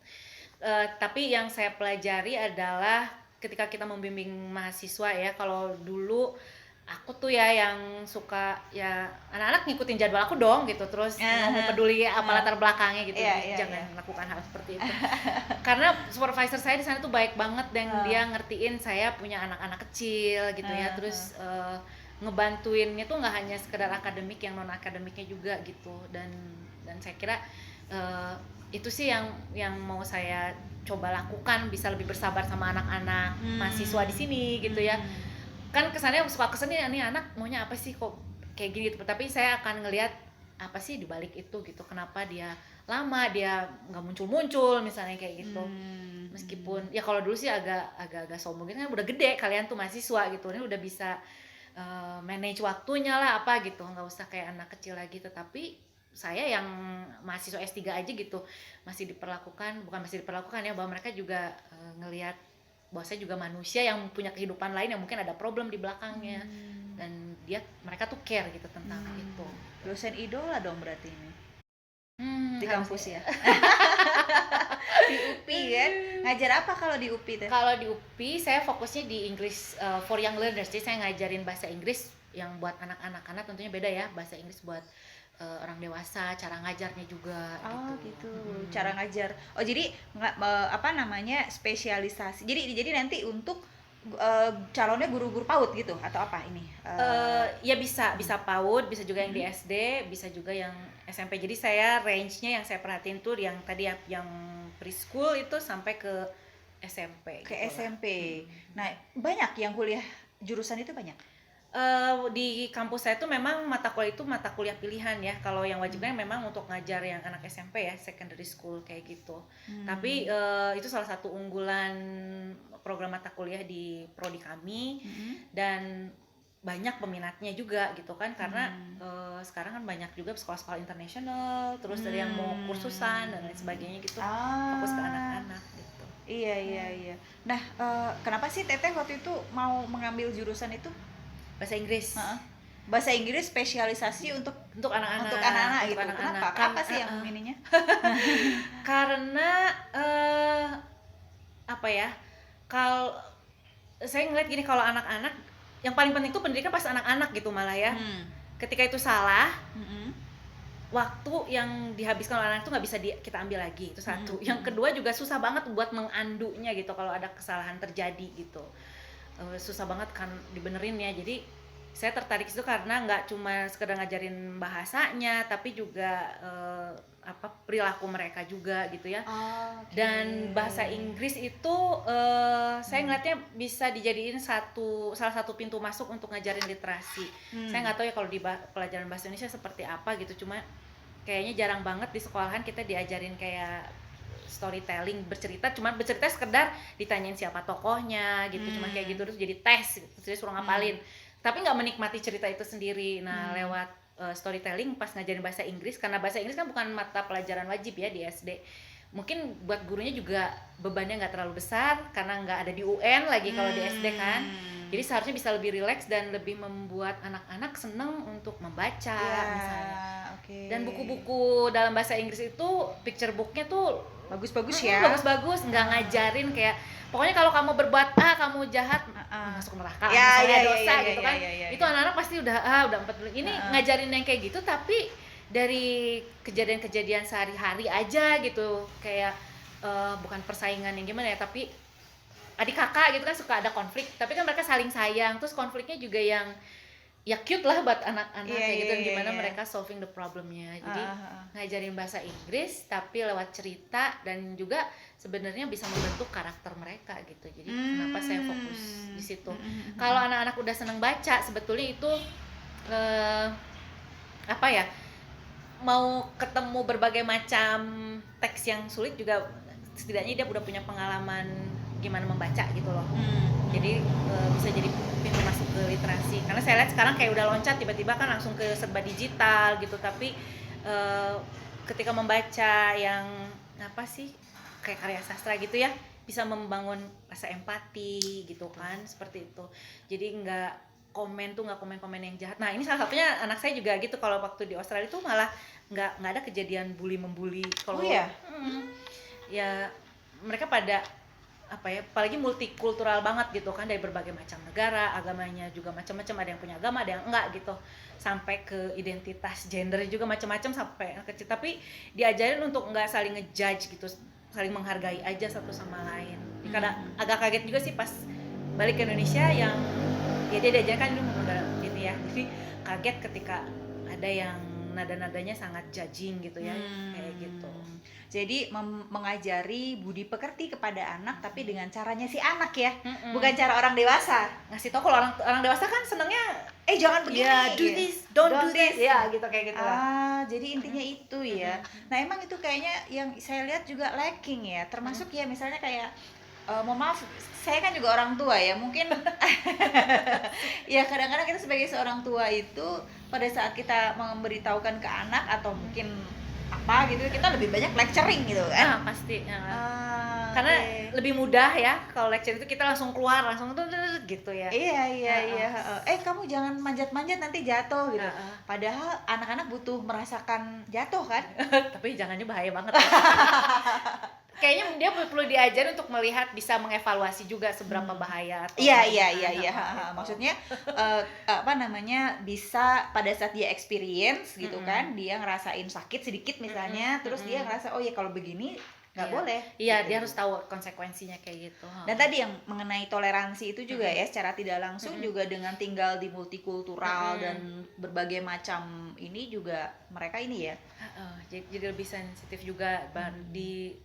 Tapi yang saya pelajari adalah ketika kita membimbing mahasiswa ya, kalau dulu aku tuh ya yang suka ya anak-anak ngikutin jadwal aku dong gitu, terus nggak mau peduli apa latar belakangnya gitu. Jangan lakukan hal seperti itu. Karena supervisor saya di sana tuh baik banget dan dia ngertiin saya punya anak-anak kecil gitu ya, terus ngebantuinnya tuh nggak hanya sekedar akademik, yang non akademiknya juga gitu. Dan saya kira itu sih yang mau saya coba lakukan, bisa lebih bersabar sama anak-anak mahasiswa di sini gitu ya. Kan kesannya suka kesannya nih anak maunya apa sih kok kayak gini gitu, tapi saya akan ngelihat apa sih di balik itu gitu, kenapa dia lama dia nggak muncul misalnya kayak gitu. Meskipun ya kalau dulu sih agak sombong gitu kan, udah gede kalian tuh mahasiswa gitu, ini udah bisa manage waktunya lah apa gitu, nggak usah kayak anak kecil lagi. Tetapi saya yang mahasiswa S3 aja gitu masih diperlakukan ya, bahwa mereka juga ngelihat bahwa saya juga manusia yang punya kehidupan lain yang mungkin ada problem di belakangnya, dan mereka tuh care gitu tentang itu. Dosen idola dong berarti ini di kampus ya. Di UPI kan, ngajar apa kalau di UPI teh? Kalau di UPI saya fokusnya di English for Young Learners, jadi saya ngajarin bahasa Inggris yang buat anak-anak, karena tentunya beda ya bahasa Inggris buat orang dewasa, cara ngajarnya juga gitu. Cara ngajar. Oh, jadi apa namanya, spesialisasi. Jadi nanti untuk calonnya guru-guru PAUD gitu atau apa ini? Ya bisa PAUD, bisa juga yang di SD, bisa juga yang SMP. Jadi saya range-nya yang saya perhatiin tuh yang tadi yang preschool itu sampai ke SMP. Ke gitu SMP. Nah, banyak yang kuliah jurusan itu banyak. Di kampus saya tuh memang mata kuliah itu mata kuliah pilihan ya. Kalau yang wajibnya memang untuk ngajar yang anak SMP ya, secondary school kayak gitu. Tapi itu salah satu unggulan program mata kuliah di prodi kami, dan banyak peminatnya juga gitu kan, karena sekarang kan banyak juga sekolah-sekolah internasional, terus dari yang mau kursusan dan lain sebagainya gitu, fokus ke anak-anak gitu. Iya. Nah, kenapa sih Teteh waktu itu mau mengambil jurusan itu? Bahasa Inggris. Bahasa Inggris spesialisasi untuk anak-anak gitu. Kenapa? Apa sih yang ininya? Karena apa ya? Kalau saya ngeliat gini, kalau anak-anak yang paling penting itu pendidikan pas anak-anak gitu malah ya. Ketika itu salah, waktu yang dihabiskan oleh anak itu nggak bisa kita ambil lagi, itu satu. Yang kedua juga susah banget buat mengandunya gitu kalau ada kesalahan terjadi gitu. Susah banget kan dibenerin ya. Jadi saya tertarik itu karena nggak cuma sekedar ngajarin bahasanya, tapi juga perilaku mereka juga gitu ya. Dan bahasa Inggris itu saya ngeliatnya bisa dijadiin salah satu pintu masuk untuk ngajarin literasi. Saya nggak tahu ya kalau di pelajaran bahasa Indonesia seperti apa gitu, cuma kayaknya jarang banget di sekolahan kita diajarin kayak storytelling, bercerita sekedar ditanyain siapa tokohnya gitu, cuma kayak gitu, terus jadi tes gitu, terus suruh ngapalin, tapi nggak menikmati cerita itu sendiri. Nah, lewat storytelling pas ngajarin bahasa Inggris, karena bahasa Inggris kan bukan mata pelajaran wajib ya di SD, mungkin buat gurunya juga bebannya nggak terlalu besar karena nggak ada di UN lagi kalau di SD kan, jadi seharusnya bisa lebih rileks dan lebih membuat anak-anak seneng untuk membaca misalnya. Dan buku-buku dalam bahasa Inggris itu picture booknya tuh bagus-bagus ya. Bagus-bagus, nggak ngajarin kayak pokoknya kalau kamu berbuat A, kamu jahat, masuk neraka, misalnya dosa gitu kan. Itu anak-anak pasti udah 40. Ini ngajarin yang kayak gitu, tapi dari kejadian-kejadian sehari-hari aja gitu, kayak bukan persaingan yang gimana ya, tapi adik kakak gitu kan suka ada konflik, tapi kan mereka saling sayang, terus konfliknya juga yang ya cute lah buat anak-anak gitu, gimana mereka solving the problemnya. Jadi ngajarin bahasa Inggris tapi lewat cerita, dan juga sebenarnya bisa membentuk karakter mereka gitu. Jadi kenapa saya fokus di situ. Kalau anak-anak udah seneng baca, sebetulnya itu apa ya, mau ketemu berbagai macam teks yang sulit juga setidaknya dia udah punya pengalaman gimana membaca gitu loh. Jadi bisa jadi pintu masuk ke literasi. Karena saya lihat sekarang kayak udah loncat tiba-tiba kan langsung ke serba digital gitu, tapi ketika membaca yang apa sih kayak karya sastra gitu ya, bisa membangun rasa empati gitu kan, seperti itu. Jadi nggak komen-komen yang jahat. Nah, ini salah satunya anak saya juga gitu. Kalau waktu di Australia itu malah nggak ada kejadian bully membuli. Kalau ya mereka pada apa ya, apalagi multikultural banget gitu kan, dari berbagai macam negara, agamanya juga macam-macam, ada yang punya agama, ada yang enggak gitu, sampai ke identitas gender juga macam-macam sampai kecil, tapi diajarin untuk enggak saling ngejudge gitu, saling menghargai aja satu sama lain. Karena agak kaget juga sih pas balik ke Indonesia, yang ya dia diajarkan dulu modal gitu ya, jadi kaget ketika ada yang nada-nadanya sangat judging gitu ya, kayak gitu. Jadi mengajari budi pekerti kepada anak, tapi dengan caranya si anak ya, bukan cara orang dewasa. Ngasih tau kalau orang dewasa kan senengnya jangan begini, do this, don't do this, ya gitu, kayak gitu lah. Jadi intinya itu ya. Nah emang itu kayaknya yang saya lihat juga lacking ya, termasuk ya misalnya kayak mohon maaf, saya kan juga orang tua ya, mungkin ya kadang-kadang kita sebagai seorang tua itu pada saat kita memberitahukan ke anak atau mungkin apa gitu, kita lebih banyak lecturing gitu kan. Pasti ya. Karena lebih mudah ya kalau lecture itu, kita langsung keluar langsung gitu ya. Iya. Kamu jangan manjat-manjat nanti jatuh gitu. Padahal anak-anak butuh merasakan jatuh kan. Tapi jangannya bahaya banget. Kayaknya dia perlu diajar untuk melihat, bisa mengevaluasi juga seberapa bahaya atau iya. Maksudnya apa namanya, bisa pada saat dia experience gitu kan, dia ngerasain sakit sedikit misalnya, terus dia ngerasa oh ya kalau begini nggak boleh. Iya, gitu. dia harus tahu konsekuensinya kayak gitu. Dan tadi yang mengenai toleransi itu juga ya, secara tidak langsung juga dengan tinggal di multikultural dan berbagai macam ini juga mereka ini ya. Jadi lebih sensitif juga di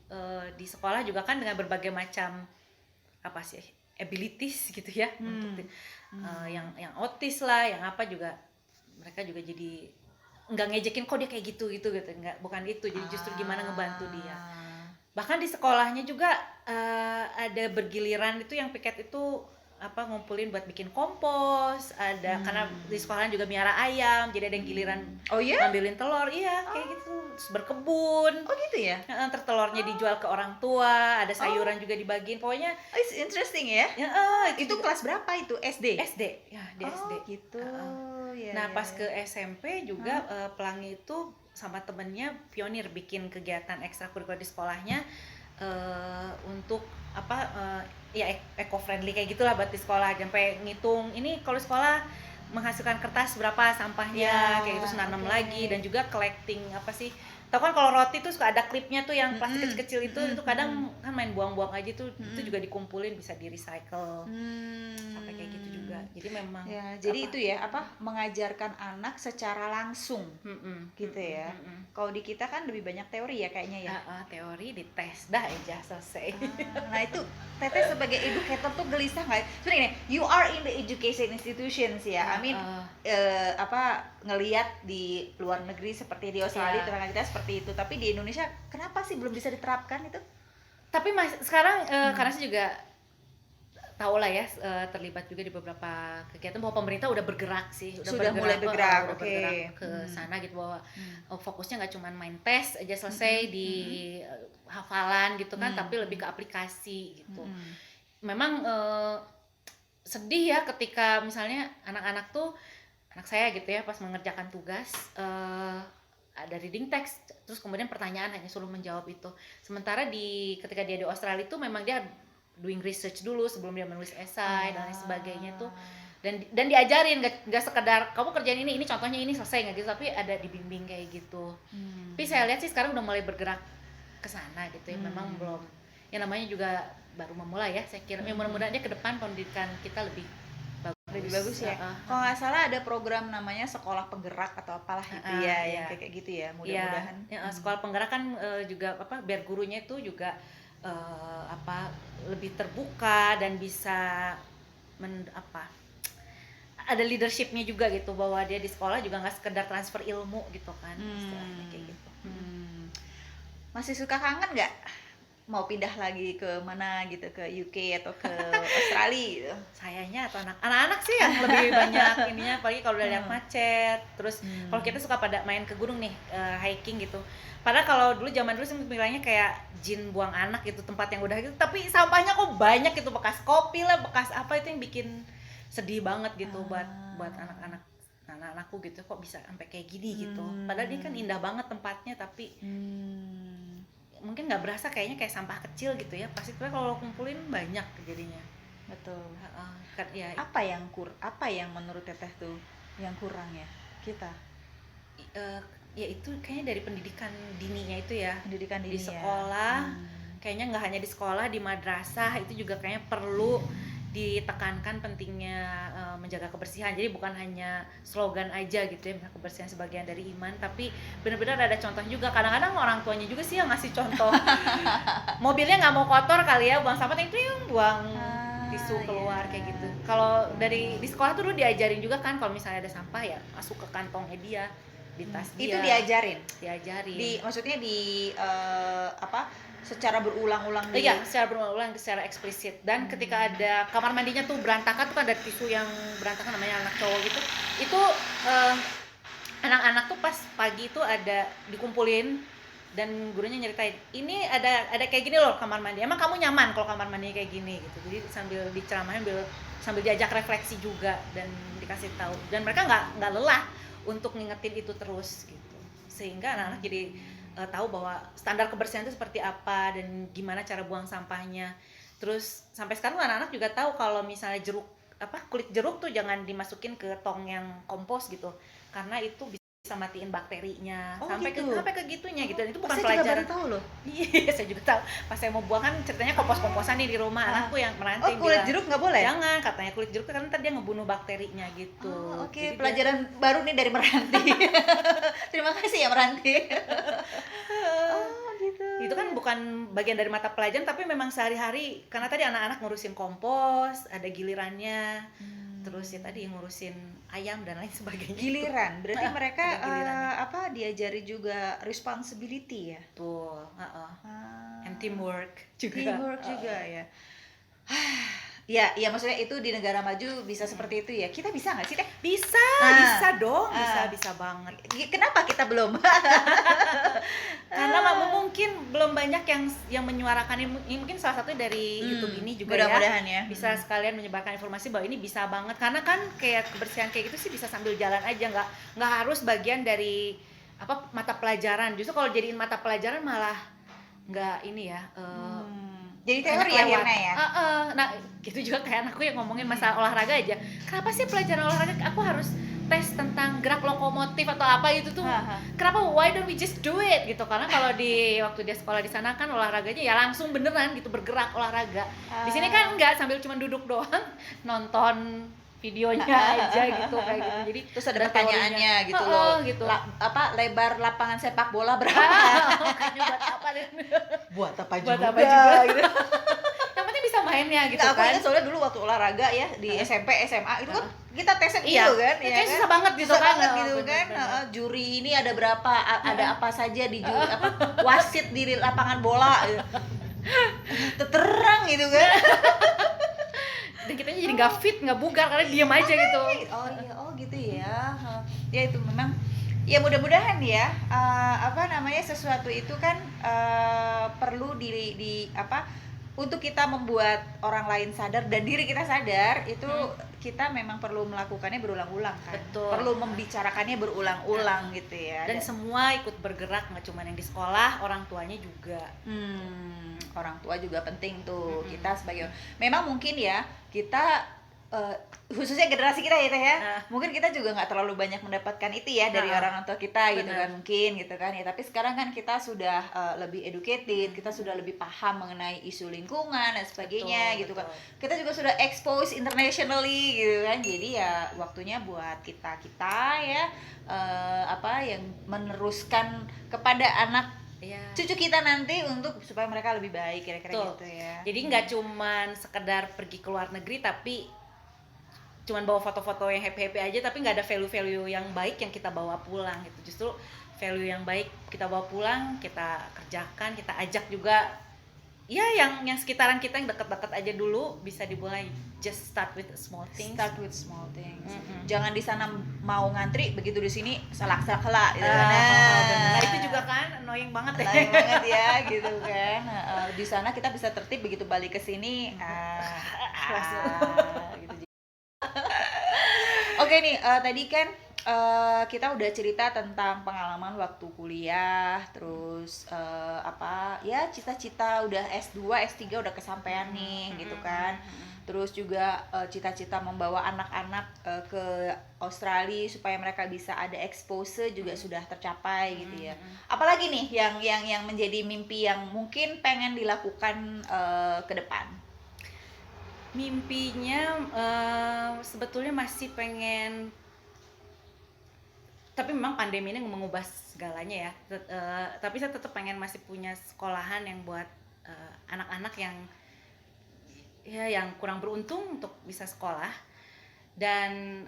sekolah juga kan, dengan berbagai macam apa sih abilities gitu ya, untuk yang autis lah, yang apa juga, mereka juga jadi nggak ngejekin kok dia kayak gitu, nggak, bukan itu, jadi justru gimana ngebantu dia. Bahkan di sekolahnya juga ada bergiliran itu, yang piket itu apa, ngumpulin buat bikin kompos, ada karena di sekolah juga miara ayam, jadi ada yang giliran ngambilin telur, kayak gitu, terus berkebun. Gitu ya. Telurnya dijual ke orang tua, ada sayuran juga dibagiin, pokoknya it's interesting ya. Itu juga, kelas berapa itu? SD ya, di SD gitu. Nah pas ke SMP juga Pelangi itu sama temennya pionir bikin kegiatan ekstrakurikuler di sekolahnya, untuk apa ya eco-friendly kayak gitulah buat di sekolah, sampai ngitung ini kalau sekolah menghasilkan kertas berapa sampahnya, kayak gitu, nanam lagi, dan juga collecting apa sih, tau kan kalau roti tuh suka ada klipnya tuh yang plastik kecil-kecil itu kadang kan main buang-buang aja tuh, itu juga dikumpulin bisa di recycle, sampai kayak gitu juga. Jadi memang ya, jadi itu ya apa, mengajarkan anak secara langsung gitu ya. Kalau di kita kan lebih banyak teori ya kayaknya ya. Teori dites dah aja selesai. Nah itu Teteh sebagai educator tuh gelisah nggak? Sebenarnya you are in the education institutions ya. I mean apa, ngelihat di luar negeri seperti di Australia, tetangga kita seperti itu, tapi di Indonesia kenapa sih belum bisa diterapkan itu? Tapi sekarang karena saya juga tahu lah ya, terlibat juga di beberapa kegiatan bahwa pemerintah udah bergerak sih, sudah mulai bergerak, bergerak ke sana gitu, bahwa fokusnya nggak cuma main tes aja selesai di hafalan gitu kan, tapi lebih ke aplikasi gitu. Memang sedih ya ketika misalnya anak-anak tuh, anak saya gitu ya, pas mengerjakan tugas ada reading text, terus kemudian pertanyaan hanya suruh menjawab itu. Sementara ketika dia di Australia itu memang dia doing research dulu sebelum dia menulis esai dan lain sebagainya tuh, dan diajarin, nggak sekedar kamu kerjain ini contohnya ini selesai, nggak gitu, tapi ada dibimbing kayak gitu. Tapi saya lihat sih sekarang udah mulai bergerak ke sana gitu ya. Memang belum, ya namanya juga baru memulai ya, saya kira. Mudah-mudahan dia ke depan pendidikan kita lebih bagus ya. Kalau nggak salah ada program namanya sekolah penggerak atau apalah itu yang kayak gitu ya, mudah-mudahan. Sekolah penggerak kan juga apa, biar gurunya itu juga apa, lebih terbuka dan bisa ada leadershipnya juga gitu, bahwa dia di sekolah juga nggak sekedar transfer ilmu gitu kan, istilahnya kayak gitu. Masih suka kangen nggak mau pindah lagi ke mana gitu, ke UK atau ke Australia gitu? Sayanya atau anak-anak sih yang lebih banyak ininya, apalagi kalau udah lihat macet. Terus kalau kita suka pada main ke gunung nih, hiking gitu. Padahal kalau zaman dulu sih bilangnya kayak jin buang anak gitu, tempat yang udah gitu, tapi sampahnya kok banyak gitu, bekas kopi lah, bekas apa, itu yang bikin sedih banget gitu buat anak-anakku gitu, kok bisa sampai kayak gini gitu. Padahal ini kan indah banget tempatnya, tapi mungkin nggak berasa kayaknya kayak sampah kecil gitu ya, pasti kalau kumpulin banyak jadinya. Betul. Kan ya. Apa yang menurut Teteh tuh yang kurang ya kita? Ya itu kayaknya dari pendidikan dininya itu ya. Pendidikan dini di sekolah. Kayaknya nggak hanya di sekolah, di madrasah itu juga kayaknya perlu ditekankan pentingnya menjaga kebersihan. Jadi bukan hanya slogan aja gitu ya, kebersihan sebagian dari iman, tapi benar-benar ada contoh juga. Kadang-kadang orang tuanya juga sih yang ngasih contoh. Mobilnya nggak mau kotor kali ya, buang sampah itu buang tisu keluar kayak gitu. Kalau di sekolah tuh dulu diajarin juga kan, kalau misalnya ada sampah ya masuk ke kantongnya dia, di tas dia. Itu diajarin. Maksudnya secara berulang-ulang gitu. Iya, secara berulang-ulang, secara eksplisit. Dan ketika ada kamar mandinya tuh berantakan, tuh kan ada tisu yang berantakan, namanya anak cowok gitu. Itu anak-anak tuh pas pagi itu ada dikumpulin dan gurunya nyeritain, ini ada kayak gini loh kamar mandi. Emang kamu nyaman kalau kamar mandinya kayak gini gitu. Jadi sambil diceramahin, sambil diajak refleksi juga dan dikasih tahu. Dan mereka nggak lelah untuk ngingetin itu terus gitu. Sehingga anak-anak jadi tahu bahwa standar kebersihan itu seperti apa dan gimana cara buang sampahnya. Terus sampai sekarang anak-anak juga tahu kalau misalnya kulit jeruk tuh jangan dimasukin ke tong yang kompos gitu, karena itu bisa matiin bakterinya. Sampai ke gitunya gitu. Dan itu bukan pelajaran. Saya juga baru tahu loh. Iya, saya juga tahu. Pas saya mau buang kan ceritanya kompos-komposan nih di rumah. Anakku yang merantau kulit jeruk nggak boleh? Jangan, katanya kulit jeruk kan ntar dia ngebunuh bakterinya gitu. Oke, pelajaran baru nih dari Meranti. Terima kasih ya Meranti. Gitu. Itu kan bukan bagian dari mata pelajaran, tapi memang sehari-hari, karena tadi anak-anak ngurusin kompos, ada gilirannya. Terus ya tadi ngurusin ayam dan lain sebagainya. Giliran, berarti mereka diajari juga responsibility ya? Tuh, and teamwork juga. Teamwork juga ya. Ya maksudnya itu di negara maju bisa seperti itu ya. Kita bisa nggak sih Teh? Bisa dong, bisa banget. Kenapa kita belum? Karena mungkin belum banyak yang menyuarakan ini. Mungkin salah satu dari YouTube ini juga mudah-mudahan ya. Bisa sekalian menyebarkan informasi bahwa ini bisa banget. Karena kan kayak kebersihan kayak gitu sih bisa sambil jalan aja, nggak harus bagian dari mata pelajaran. Justru kalau jadiin mata pelajaran malah nggak ini ya. Jadi teori akhirnya ya. Nah gitu juga kayak anakku yang ngomongin masalah olahraga aja. Kenapa sih pelajaran olahraga aku harus tes tentang gerak lokomotif atau apa itu tuh? Kenapa, why don't we just do it gitu? Karena kalau waktu dia sekolah di sana kan olahraganya ya langsung beneran gitu, bergerak olahraga. Di sini kan enggak, sambil cuma duduk doang nonton videonya aja gitu kayak gitu. Jadi terus ada pertanyaannya gitu loh. Gitu. Lebar lapangan sepak bola berapa? Buat apa deh? Buat apa juga gitu. Yang penting bisa mainnya gitu kan. Aku ingat soalnya dulu waktu olahraga ya di SMP, SMA itu kan kita tesnya gitu kan. Iya, susah banget gitu kan. Juri ini ada berapa, ada apa saja di juri, wasit di lapangan bola. Terang gitu kan. Dan kitanya jadi nggak fit, nggak bugar karena diem aja gitu. Gitu ya. Ya itu memang ya mudah-mudahan ya sesuatu itu kan perlu untuk kita membuat orang lain sadar dan diri kita sadar itu kita memang perlu melakukannya berulang-ulang kan. Betul. Perlu membicarakannya berulang-ulang gitu ya. Dan semua ikut bergerak, nggak cuma yang di sekolah, orang tuanya juga. Orang tua juga penting tuh. Kita sebagai memang mungkin ya kita khususnya generasi kita ya Teh ya, mungkin kita juga nggak terlalu banyak mendapatkan itu ya dari orang tua kita gitu kan, mungkin gitu kan ya. Tapi sekarang kan kita sudah lebih educated, kita sudah lebih paham mengenai isu lingkungan dan sebagainya gitu kan. Kita juga sudah expose internationally gitu kan. Jadi ya waktunya buat kita ya yang meneruskan kepada anak cucu kita nanti untuk supaya mereka lebih baik kira-kira gitu ya. Jadi nggak cuman sekedar pergi ke luar negeri tapi cuman bawa foto-foto yang happy-happy aja, tapi nggak ada value-value yang baik yang kita bawa pulang gitu. Justru value yang baik kita bawa pulang, kita kerjakan, kita ajak juga ya yang sekitaran kita yang dekat-dekat aja dulu, bisa dimulai. Just start with small things. Jangan di sana mau ngantri, begitu di sini salak-salak gitu kan. Nah, itu juga kan annoying banget ya gitu kan. Di sana kita bisa tertib, begitu balik ke sini gitu. Oke nih, tadi kan kita udah cerita tentang pengalaman waktu kuliah, terus apa ya, cita-cita udah S2, S3 udah kesampaian nih gitu kan. Terus juga cita-cita membawa anak-anak ke Australia supaya mereka bisa ada expose juga sudah tercapai gitu ya. Apalagi nih yang menjadi mimpi yang mungkin pengen dilakukan ke depan? Mimpinya sebetulnya masih pengen, tapi memang pandemi ini mengubah segalanya ya. Tapi saya tetap pengen masih punya sekolahan yang buat anak-anak yang ya yang kurang beruntung untuk bisa sekolah. Dan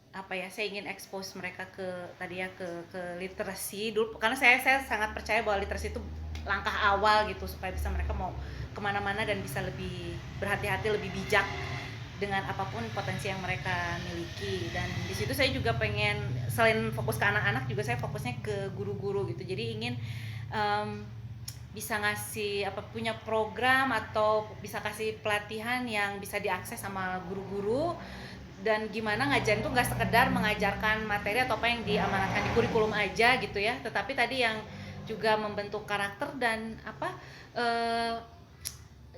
apa ya, saya ingin expose mereka ke tadi ya ke literasi dulu, karena saya sangat percaya bahwa literasi itu langkah awal gitu supaya bisa mereka mau kemana-mana dan bisa lebih berhati-hati, lebih bijak dengan apapun potensi yang mereka miliki. Dan di situ saya juga pengen, selain fokus ke anak-anak juga saya fokusnya ke guru-guru gitu. Jadi ingin bisa ngasih punya program atau bisa kasih pelatihan yang bisa diakses sama guru-guru, dan gimana ngajarin tuh nggak sekedar mengajarkan materi atau apa yang diamanatkan di kurikulum aja gitu ya, tetapi tadi yang juga membentuk karakter dan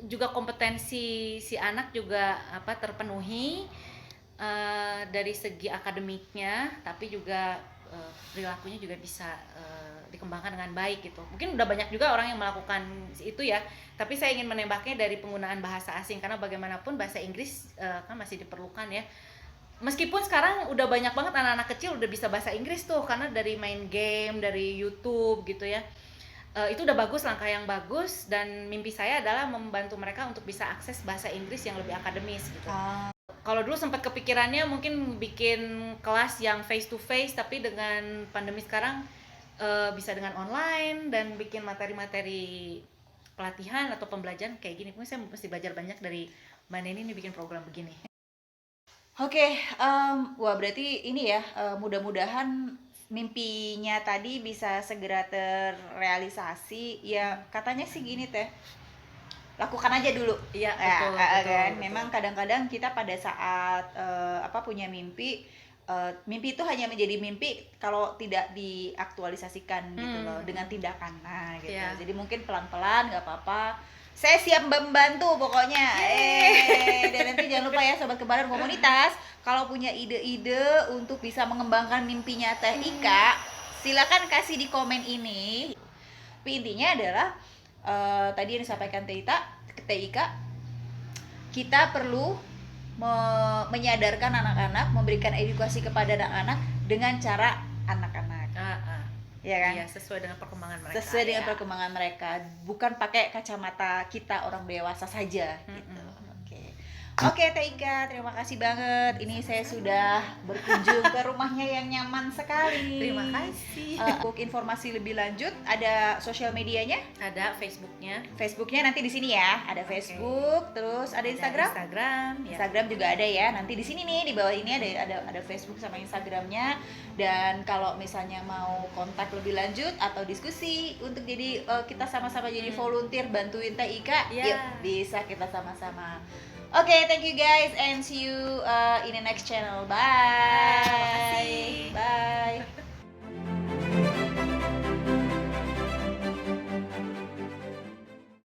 juga kompetensi si anak juga terpenuhi dari segi akademiknya, tapi juga perilakunya juga bisa dikembangkan dengan baik gitu. Mungkin udah banyak juga orang yang melakukan itu ya, tapi saya ingin menembaknya dari penggunaan bahasa asing, karena bagaimanapun bahasa Inggris kan masih diperlukan ya. Meskipun sekarang udah banyak banget anak-anak kecil udah bisa bahasa Inggris tuh, karena dari main game, dari YouTube gitu ya. Itu udah bagus, langkah yang bagus, dan mimpi saya adalah membantu mereka untuk bisa akses bahasa Inggris yang lebih akademis gitu. Kalau dulu sempat kepikirannya mungkin bikin kelas yang face to face, tapi dengan pandemi sekarang bisa dengan online dan bikin materi-materi pelatihan atau pembelajaran kayak gini. Mungkin saya mesti belajar banyak dari Mbak Neni nih bikin program begini. Oke, wah berarti ini ya, mudah-mudahan mimpinya tadi bisa segera terrealisasi. Ya katanya sih gini teh, lakukan aja dulu. Iya, betul, betul. Kan memang kadang-kadang kita pada saat punya mimpi, mimpi itu hanya menjadi mimpi kalau tidak diaktualisasikan gitu loh dengan tindakan. Nah gitu. Yeah. Jadi mungkin pelan-pelan nggak apa-apa. Saya siap membantu pokoknya. Dan nanti jangan lupa ya Sobat Kembaran Komunitas, kalau punya ide-ide untuk bisa mengembangkan mimpinya Teh Ika, silakan kasih di komen ini. Tapi intinya adalah tadi yang disampaikan Teh Ika, kita perlu menyadarkan anak-anak, memberikan edukasi kepada anak-anak dengan cara anak-anak. Ya kan? Iya, sesuai dengan perkembangan mereka. Sesuai dengan perkembangan mereka, bukan pakai kacamata kita orang dewasa saja gitu. Oke, Teh Ika, terima kasih banget. Ini saya sudah berkunjung ke rumahnya yang nyaman sekali. Terima kasih. Untuk informasi lebih lanjut, ada sosial medianya? Ada Facebooknya. Facebooknya nanti di sini ya. Ada Facebook, terus ada Instagram. Instagram juga ada ya. Nanti di sini nih di bawah ini ada Facebook sama Instagramnya. Dan kalau misalnya mau kontak lebih lanjut atau diskusi untuk jadi kita sama-sama jadi volunteer bantuin Teh Ika, yuk bisa kita sama-sama. Okay, thank you guys and see you in the next channel. Bye.